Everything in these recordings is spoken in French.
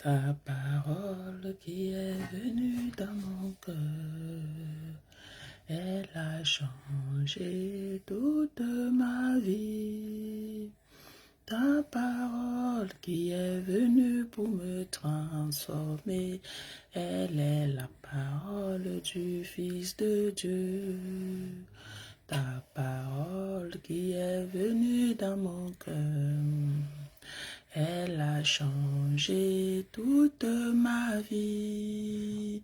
Ta parole qui est venue dans mon cœur, elle a changé toute ma vie. Ta parole qui est venue pour me transformer, elle est la parole du Fils de Dieu. Ta parole qui est venue dans mon cœur, elle a changé toute ma vie.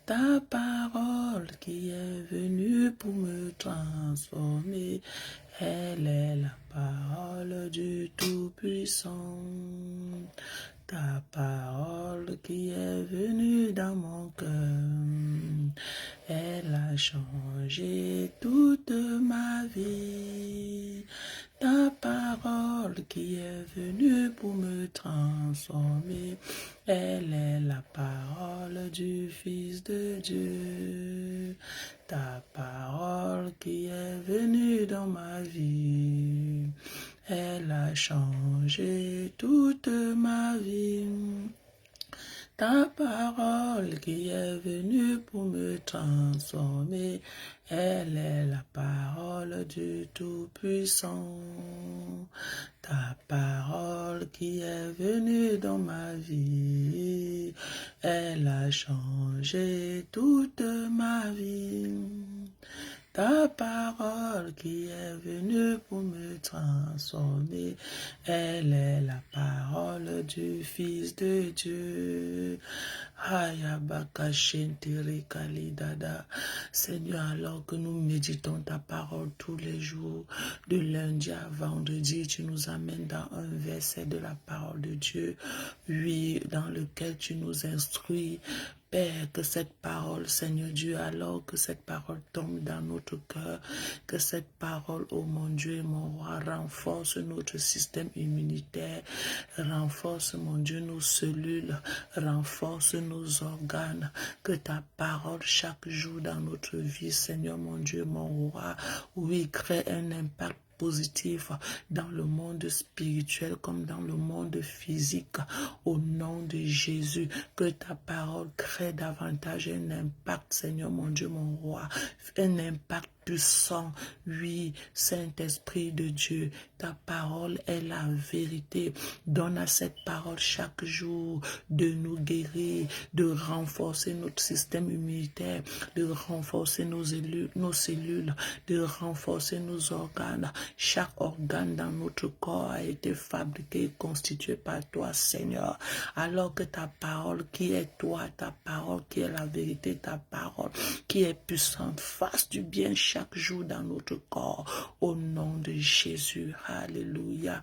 Ta parole qui est venue pour me transformer, elle est la parole du Tout-Puissant. Ta parole qui est venue dans mon cœur, elle a changé toute ma vie. Ta parole qui est venue pour me transformer, elle est la parole du Fils de Dieu. Ta parole qui est venue dans ma vie, elle a changé toute ma vie. Ta parole qui est venue pour me transformer, elle est la parole du Tout-Puissant. Ta parole qui est venue dans ma vie, elle a changé toute ma vie. Ta parole qui est venue pour me transformer, elle est la parole du Fils de Dieu. Seigneur, alors que nous méditons ta parole tous les jours, de lundi à vendredi, tu nous amènes dans un verset de la parole de Dieu, oui, dans lequel tu nous instruis. Père, que cette parole, Seigneur Dieu, alors que cette parole tombe dans notre cœur, que cette parole, oh mon Dieu et mon roi, renforce notre système immunitaire, renforce, mon Dieu, nos cellules, renforce nos organes, que ta parole chaque jour dans notre vie, Seigneur mon Dieu, mon roi, oui, crée un impact positif dans le monde spirituel comme dans le monde physique, au nom de Jésus, que ta parole crée davantage un impact, Seigneur mon Dieu, mon roi, un impact puissant, oui, Saint-Esprit de Dieu, ta parole est la vérité. Donne à cette parole chaque jour de nous guérir, de renforcer notre système immunitaire, de renforcer nos cellules, de renforcer nos organes. Chaque organe dans notre corps a été fabriqué et constitué par toi, Seigneur. Alors que ta parole qui est toi, ta parole qui est la vérité, ta parole qui est puissante, fasse du bien chaque jour dans notre corps, au nom de Jésus. Alléluia.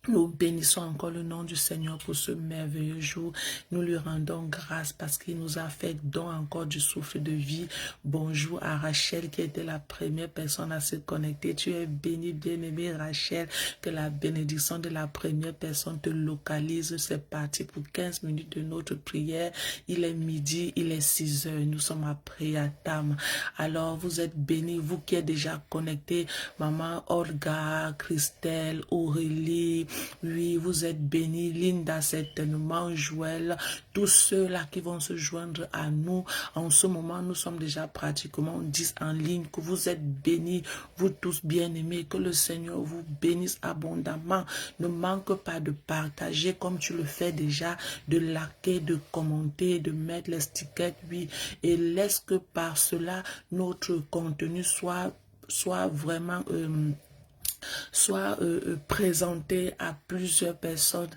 Nous bénissons encore le nom du Seigneur pour ce merveilleux jour. Nous lui rendons grâce parce qu'il nous a fait don encore du souffle de vie. Bonjour à Rachel qui était la première personne à se connecter. Tu es bénie, bien-aimée Rachel. Que la bénédiction de la première personne te localise. C'est parti pour 15 minutes de notre prière. Il est midi, il est 6 heures. Nous sommes à Priatam. Alors vous êtes bénis, vous qui êtes déjà connectés. Maman Olga, Christelle, Aurélie. Oui, vous êtes bénis, Linda certainement, Joël, tous ceux-là qui vont se joindre à nous. En ce moment, nous sommes déjà pratiquement 10 en ligne. Que vous êtes bénis, vous tous bien-aimés, que le Seigneur vous bénisse abondamment. Ne manque pas de partager comme tu le fais déjà, de liker, de commenter, de mettre les stickers, oui, et laisse que par cela, notre contenu soit vraiment présenté à plusieurs personnes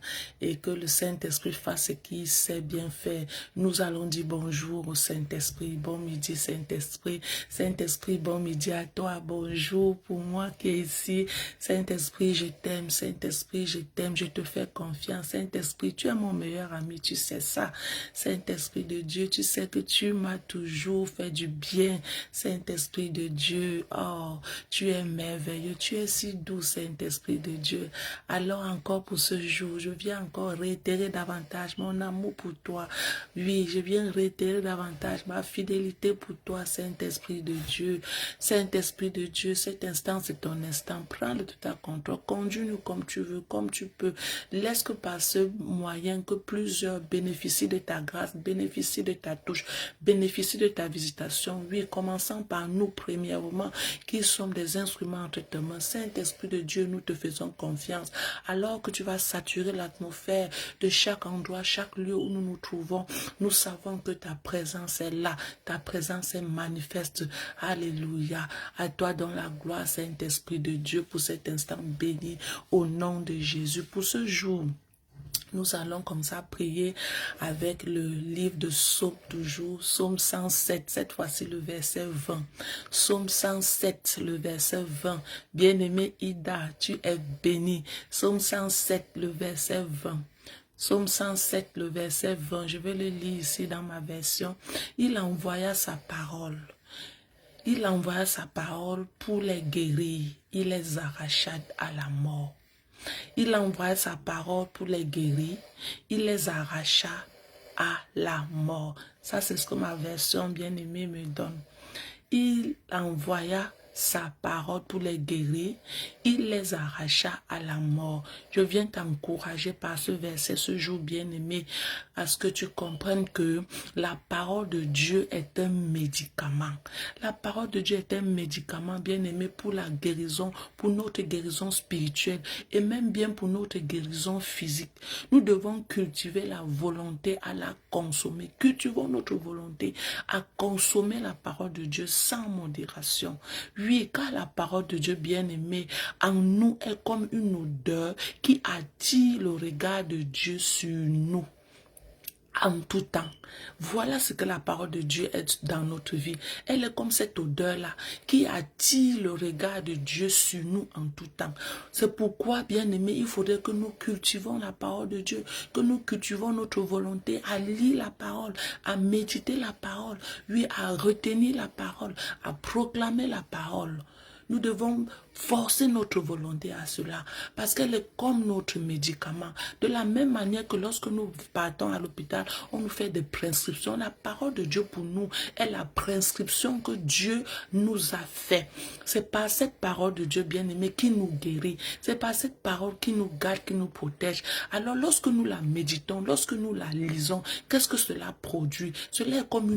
et que le Saint-Esprit fasse ce qu'il sait bien faire. Nous allons dire bonjour au Saint-Esprit. Bon midi, Saint-Esprit. Saint-Esprit, bon midi à toi. Bonjour pour moi qui est ici. Saint-Esprit, je t'aime. Saint-Esprit, je t'aime. Je te fais confiance. Saint-Esprit, tu es mon meilleur ami. Tu sais ça. Saint-Esprit de Dieu, tu sais que tu m'as toujours fait du bien. Saint-Esprit de Dieu, oh, tu es merveilleux. Tu es si doux, Saint-Esprit de Dieu. Alors encore pour ce jour, je viens encore réitérer davantage mon amour pour toi. Oui, je viens réitérer davantage ma fidélité pour toi, Saint-Esprit de Dieu. Saint-Esprit de Dieu, cet instant, c'est ton instant. Prends-le tout à contrôle. Conduis-nous comme tu veux, comme tu peux. Laisse que par ce moyen que plusieurs bénéficient de ta grâce, bénéficient de ta touche, bénéficient de ta visitation. Oui, commençant par nous premièrement, qui sommes des instruments entre tes mains. Saint-Esprit de Dieu, nous te faisons confiance. Alors que tu vas saturer l'atmosphère de chaque endroit, chaque lieu où nous nous trouvons, nous savons que ta présence est là. Ta présence est manifeste. Alléluia. À toi dans la gloire, Saint-Esprit de Dieu, pour cet instant béni au nom de Jésus. Pour ce jour, nous allons comme ça prier avec le livre de Psaume toujours, Psaume 107, cette fois-ci le verset 20. Psaume 107, le verset 20. Bien-aimé Ida, tu es béni. Psaume 107, le verset 20. Psaume 107, le verset 20. Je vais le lire ici dans ma version. Il envoya sa parole. Il envoya sa parole pour les guérir. Il les arracha à la mort. Il envoya sa parole pour les guérir. Il les arracha à la mort. Ça, c'est ce que ma version bien-aimée me donne. Il envoya sa parole pour les guérir. Il les arracha à la mort. Je viens t'encourager par ce verset ce jour, bien-aimé, à ce que tu comprennes que la parole de Dieu est un médicament. La parole de Dieu est un médicament, bien-aimé, pour la guérison, pour notre guérison spirituelle et même bien pour notre guérison physique. Nous devons cultiver la volonté à la consommer. Cultivons notre volonté à consommer la parole de Dieu sans modération. Oui, car la parole de Dieu bien-aimé en nous est comme une odeur qui attire le regard de Dieu sur nous en tout temps. Voilà ce que la parole de Dieu est dans notre vie. Elle est comme cette odeur-là qui attire le regard de Dieu sur nous en tout temps. C'est pourquoi, bien-aimés, il faudrait que nous cultivons la parole de Dieu, que nous cultivons notre volonté à lire la parole, à méditer la parole, oui, à retenir la parole, à proclamer la parole. Nous devons forcer notre volonté à cela parce qu'elle est comme notre médicament. De la même manière que lorsque nous partons à l'hôpital, on nous fait des prescriptions. La parole de Dieu pour nous est la prescription que Dieu nous a fait. C'est par cette parole de Dieu bien-aimé qui nous guérit. C'est par cette parole qui nous garde, qui nous protège. Alors lorsque nous la méditons, lorsque nous la lisons, qu'est-ce que cela produit? Cela est comme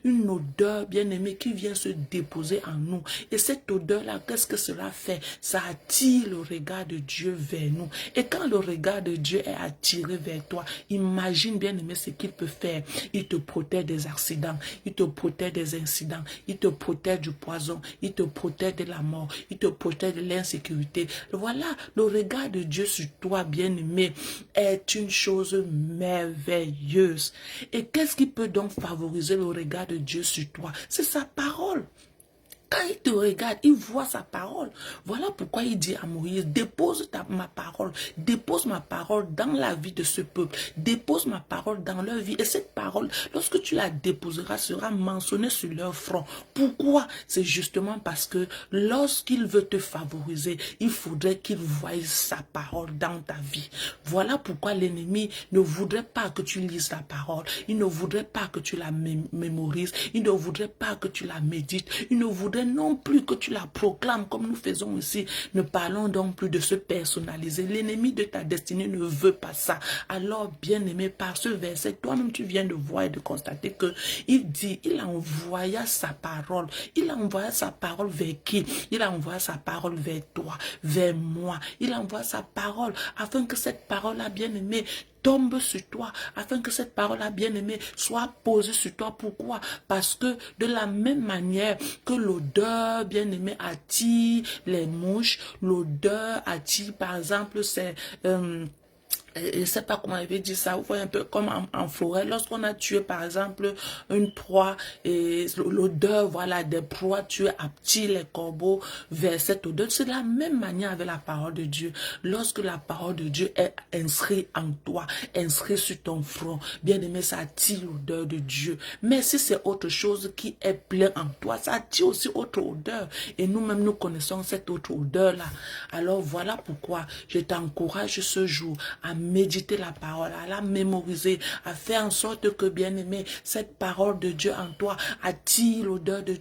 une odeur bien-aimée qui vient se déposer en nous. Et cette odeur-là, qu'est-ce que cela fait? Ça attire le regard de Dieu vers nous. Et quand le regard de Dieu est attiré vers toi, imagine bien aimé ce qu'il peut faire. Il te protège des accidents, il te protège des incidents, il te protège du poison, il te protège de la mort, il te protège de l'insécurité. Voilà, le regard de Dieu sur toi, bien aimé, est une chose merveilleuse. Et qu'est-ce qui peut donc favoriser le regard de Dieu sur toi? C'est sa parole. Quand il te regarde, il voit sa parole. Voilà pourquoi il dit à Moïse, dépose ma parole dans la vie de ce peuple. Dépose ma parole dans leur vie. Et cette parole, lorsque tu la déposeras, sera mentionnée sur leur front. Pourquoi? C'est justement parce que lorsqu'il veut te favoriser, il faudrait qu'il voie sa parole dans ta vie. Voilà pourquoi l'ennemi ne voudrait pas que tu lises la parole. Il ne voudrait pas que tu la mémorises. Il ne voudrait pas que tu la médites. Il ne voudrait non plus que tu la proclames comme nous faisons ici. Ne parlons donc plus de se personnaliser. L'ennemi de ta destinée ne veut pas ça. Alors, bien-aimé, par ce verset, toi-même tu viens de voir et de constater que il dit, il envoya sa parole. Il envoya sa parole vers qui? Il envoya sa parole vers toi, vers moi. Il envoie sa parole afin que cette parole-là, bien-aimé, tombe sur toi, afin que cette parole-là, bien-aimée, soit posée sur toi. Pourquoi? Parce que de la même manière que l'odeur, bien-aimée, attire les mouches, l'odeur attire, par exemple, c'est je ne sais pas comment il veut dire ça, vous voyez un peu comme en forêt, lorsqu'on a tué par exemple une proie, et l'odeur, voilà, des proies tuées attire les corbeaux vers cette odeur. C'est de la même manière avec la parole de Dieu. Lorsque la parole de Dieu est inscrite en toi, inscrite sur ton front, bien aimé, ça attire l'odeur de Dieu. Mais si c'est autre chose qui est plein en toi, ça attire aussi autre odeur. Et nous-mêmes, nous connaissons cette autre odeur-là. Alors voilà pourquoi je t'encourage ce jour à méditer la parole, à la mémoriser, à faire en sorte que, bien aimé, cette parole de Dieu en toi attire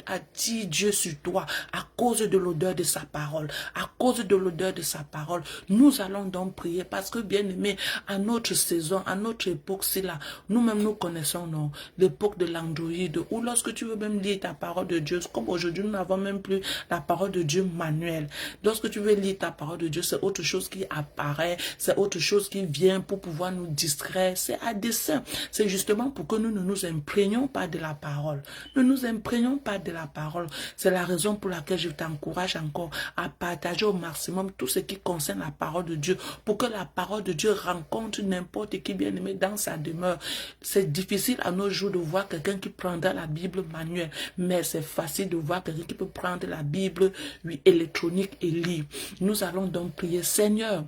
attire Dieu sur toi à cause de l'odeur de sa parole, à cause de l'odeur de sa parole. Nous allons donc prier parce que, bien aimé, à notre saison, à notre époque, c'est là, nous-mêmes nous connaissons, non, l'époque de l'Android, où lorsque tu veux même lire ta parole de Dieu, comme aujourd'hui nous n'avons même plus la parole de Dieu manuelle. Lorsque tu veux lire ta parole de Dieu, c'est autre chose qui apparaît, c'est autre chose qui vient pour pouvoir nous distraire, c'est à dessein. C'est justement pour que nous ne nous imprégnions pas de la parole. Ne nous imprégnons pas de la parole. C'est la raison pour laquelle je t'encourage encore à partager au maximum tout ce qui concerne la parole de Dieu, pour que la parole de Dieu rencontre n'importe qui, bien aimé, dans sa demeure. C'est difficile à nos jours de voir quelqu'un qui prendra la Bible manuelle, mais c'est facile de voir quelqu'un qui peut prendre la Bible, oui, électronique et lire. Nous allons donc prier, Seigneur,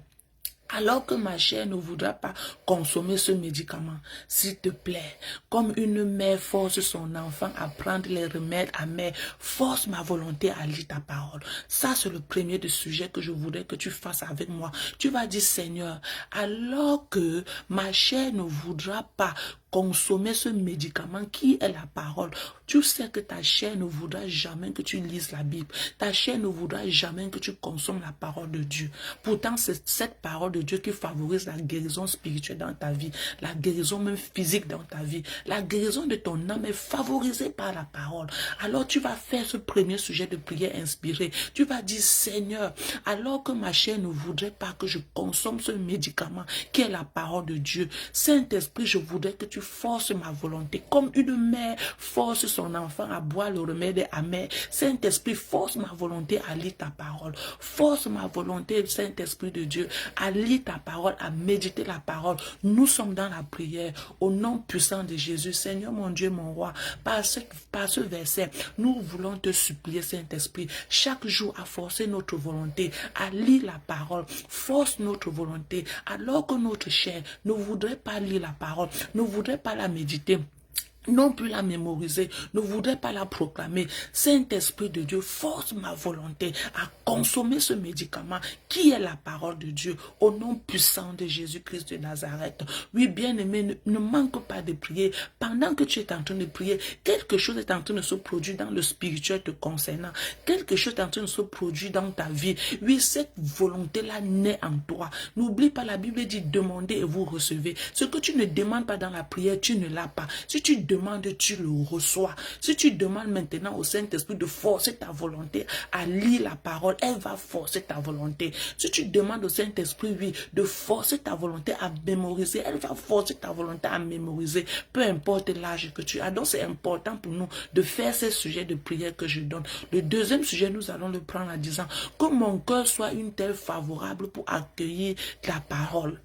alors que ma chair ne voudra pas consommer ce médicament, s'il te plaît, comme une mère force son enfant à prendre les remèdes amers, force ma volonté à lire ta parole. Ça, c'est le premier des sujets que je voudrais que tu fasses avec moi. Tu vas dire, Seigneur, alors que ma chair ne voudra pas consommer ce médicament qui est la parole. Tu sais que ta chair ne voudra jamais que tu lises la Bible. Ta chair ne voudra jamais que tu consommes la parole de Dieu. Pourtant, c'est cette parole de Dieu qui favorise la guérison spirituelle dans ta vie, la guérison même physique dans ta vie. La guérison de ton âme est favorisée par la parole. Alors tu vas faire ce premier sujet de prière inspiré. Tu vas dire, Seigneur, alors que ma chair ne voudrait pas que je consomme ce médicament qui est la parole de Dieu, Saint-Esprit, je voudrais que tu forces ma volonté, comme une mère force son enfant à boire le remède amer. Saint-Esprit, force ma volonté à lire ta parole. Force ma volonté, Saint-Esprit de Dieu, à lire ta parole, à méditer la parole. Nous sommes dans la prière au nom puissant de Jésus. Seigneur mon Dieu, mon roi, par ce verset, nous voulons te supplier, Saint-Esprit, chaque jour à forcer notre volonté, à lire la parole. Force notre volonté, alors que notre chair ne voudrait pas lire la parole, ne voudrait pas la méditer, non plus la mémoriser, ne voudrais pas la proclamer. Saint-Esprit de Dieu, force ma volonté à consommer ce médicament qui est la parole de Dieu au nom puissant de Jésus-Christ de Nazareth. Oui, bien-aimé, ne manque pas de prier. Pendant que tu es en train de prier, quelque chose est en train de se produire dans le spirituel te concernant. Quelque chose est en train de se produire dans ta vie. Oui, cette volonté-là naît en toi. N'oublie pas, la Bible dit, demandez et vous recevez. Ce que tu ne demandes pas dans la prière, tu ne l'as pas. Si tu demandes, tu le reçois. Si tu demandes maintenant au Saint-Esprit de forcer ta volonté à lire la parole, elle va forcer ta volonté. Si tu demandes au Saint-Esprit, oui, de forcer ta volonté à mémoriser, elle va forcer ta volonté à mémoriser, peu importe l'âge que tu as. Donc c'est important pour nous de faire ces sujets de prière que je donne. Le deuxième sujet, nous allons le prendre en disant que mon cœur soit une terre favorable pour accueillir la parole.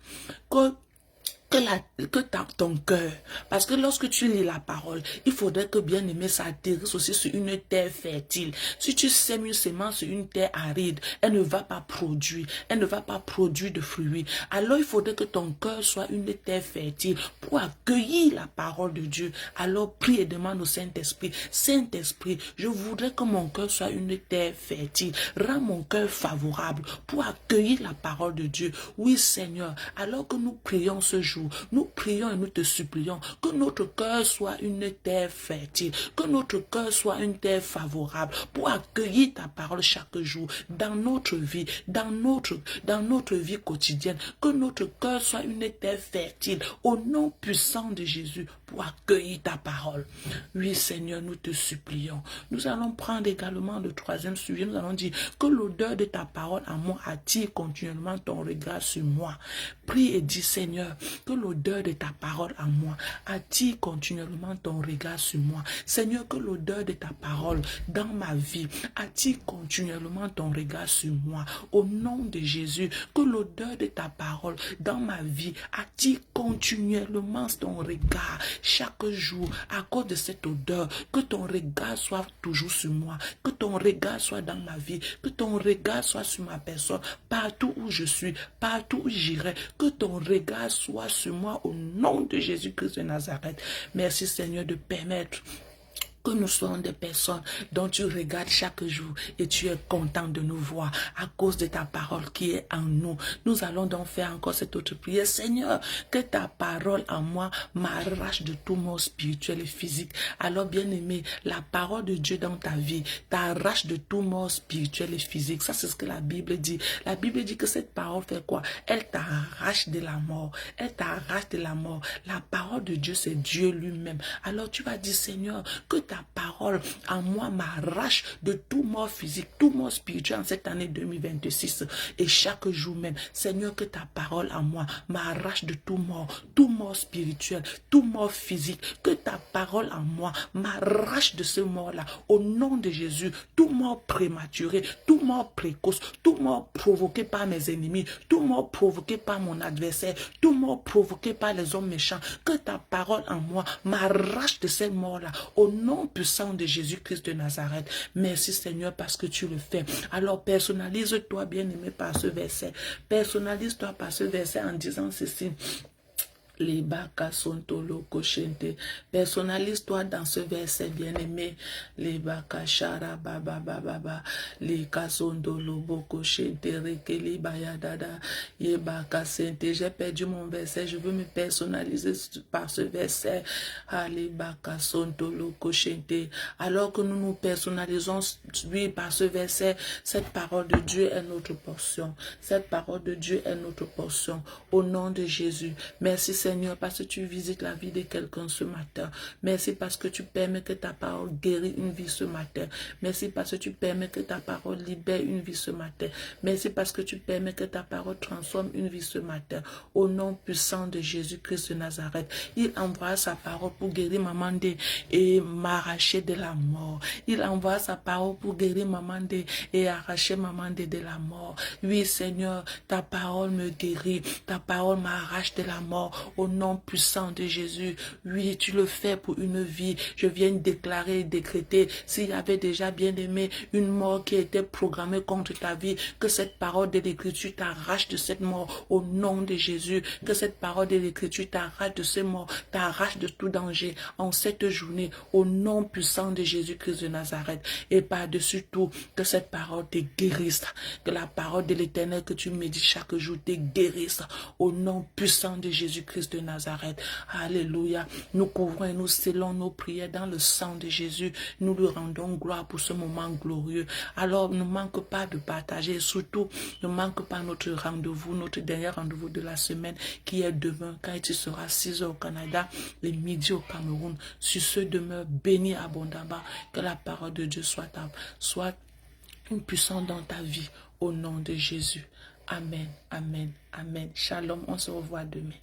Ton cœur, parce que lorsque tu lis la parole, il faudrait que bien aimé ça atterrisse aussi sur une terre fertile. Si tu sèmes une semence sur une terre aride, elle ne va pas produire, elle ne va pas produire de fruits. Alors il faudrait que ton cœur soit une terre fertile pour accueillir la parole de Dieu. Alors prie et demande au Saint-Esprit, Saint-Esprit, je voudrais que mon cœur soit une terre fertile. Rends mon cœur favorable pour accueillir la parole de Dieu. Oui Seigneur, alors que nous prions ce jour, nous prions et nous te supplions que notre cœur soit une terre fertile, que notre cœur soit une terre favorable pour accueillir ta parole chaque jour dans notre vie, dans notre vie quotidienne, que notre cœur soit une terre fertile au nom puissant de Jésus pour accueillir ta parole. Oui, Seigneur, nous te supplions. Nous allons prendre également le troisième sujet. Nous allons dire que l'odeur de ta parole en moi attire continuellement ton regard sur moi. Prie et dis, Seigneur, que l'odeur de ta parole en moi attire continuellement ton regard sur moi. Seigneur, que l'odeur de ta parole dans ma vie attire continuellement ton regard sur moi. Au nom de Jésus, que l'odeur de ta parole dans ma vie attire continuellement ton regard chaque jour à cause de cette odeur. Que ton regard soit toujours sur moi, que ton regard soit dans ma vie, que ton regard soit sur ma personne, partout où je suis, partout où j'irai, que ton regard soit sur moi au nom de Jésus-Christ de Nazareth. Merci Seigneur de permettre que nous soyons des personnes dont tu regardes chaque jour et tu es content de nous voir à cause de ta parole qui est en nous. Nous allons donc faire encore cette autre prière. Seigneur, que ta parole en moi m'arrache de tout mort spirituel et physique. Alors bien aimé, la parole de Dieu dans ta vie t'arrache de tout mort spirituel et physique. Ça c'est ce que la Bible dit. La Bible dit que cette parole fait quoi? Elle t'arrache de la mort. Elle t'arrache de la mort. La parole de Dieu c'est Dieu lui-même. Alors tu vas dire Seigneur, que ta parole en moi m'arrache de tout mort physique, tout mort spirituel en cette année 2026 et chaque jour même. Seigneur, que ta parole en moi m'arrache de tout mort spirituel, tout mort physique. Que ta parole en moi m'arrache de ce mort-là au nom de Jésus. Tout mort prématuré, tout mort précoce, tout mort provoqué par mes ennemis, tout mort provoqué par mon adversaire, tout mort provoqué par les hommes méchants. Que ta parole en moi m'arrache de ces morts-là au nom puissant de Jésus-Christ de Nazareth. Merci Seigneur parce que tu le fais. Alors personnalise-toi bien-aimé par ce verset. Personnalise-toi par ce verset en disant ceci. Les baka sont koshente. Personnalise-toi dans ce verset bien-aimé. Les baka shara baba baba. Les kasondo lobo koshente rekeli bayadada. Ye baka sente. J'ai perdu mon verset. Je veux me personnaliser par ce verset. Les baka sont koshente. Alors que nous nous personnalisons lui par ce verset, cette parole de Dieu est notre portion. Cette parole de Dieu est notre portion. Au nom de Jésus. Merci Seigneur parce que tu visites la vie de quelqu'un ce matin. Merci parce que tu permets que ta parole guérit une vie ce matin. Merci parce que tu permets que ta parole libère une vie ce matin. Merci parce que tu permets que ta parole transforme une vie ce matin. Au nom puissant de Jésus-Christ de Nazareth. Il envoie sa parole pour guérir Mamandé et m'arracher de la mort. Il envoie sa parole pour guérir Mamandé et arracher Mamandé de la mort. Oui Seigneur, ta parole me guérit. Ta parole m'arrache de la mort au nom puissant de Jésus. Oui, tu le fais pour une vie. Je viens déclarer et décréter, s'il y avait déjà bien aimé une mort qui était programmée contre ta vie, que cette parole de l'Écriture t'arrache de cette mort au nom de Jésus. Que cette parole de l'Écriture t'arrache de ces morts, t'arrache de tout danger en cette journée au nom puissant de Jésus-Christ de Nazareth. Et par-dessus tout, que cette parole te guérisse. Que la parole de l'Éternel que tu médites chaque jour te guérisse au nom puissant de Jésus-Christ de Nazareth. Alléluia. Nous couvrons et nous scellons nos prières dans le sang de Jésus. Nous lui rendons gloire pour ce moment glorieux. Alors, ne manque pas de partager et surtout, ne manque pas notre rendez-vous, notre dernier rendez-vous de la semaine qui est demain quand il sera 6 h au Canada et midi au Cameroun. Sur ce, demeure béni abondamment. Que la parole de Dieu soit une puissance dans ta vie au nom de Jésus. Amen, amen, amen. Shalom, on se revoit demain.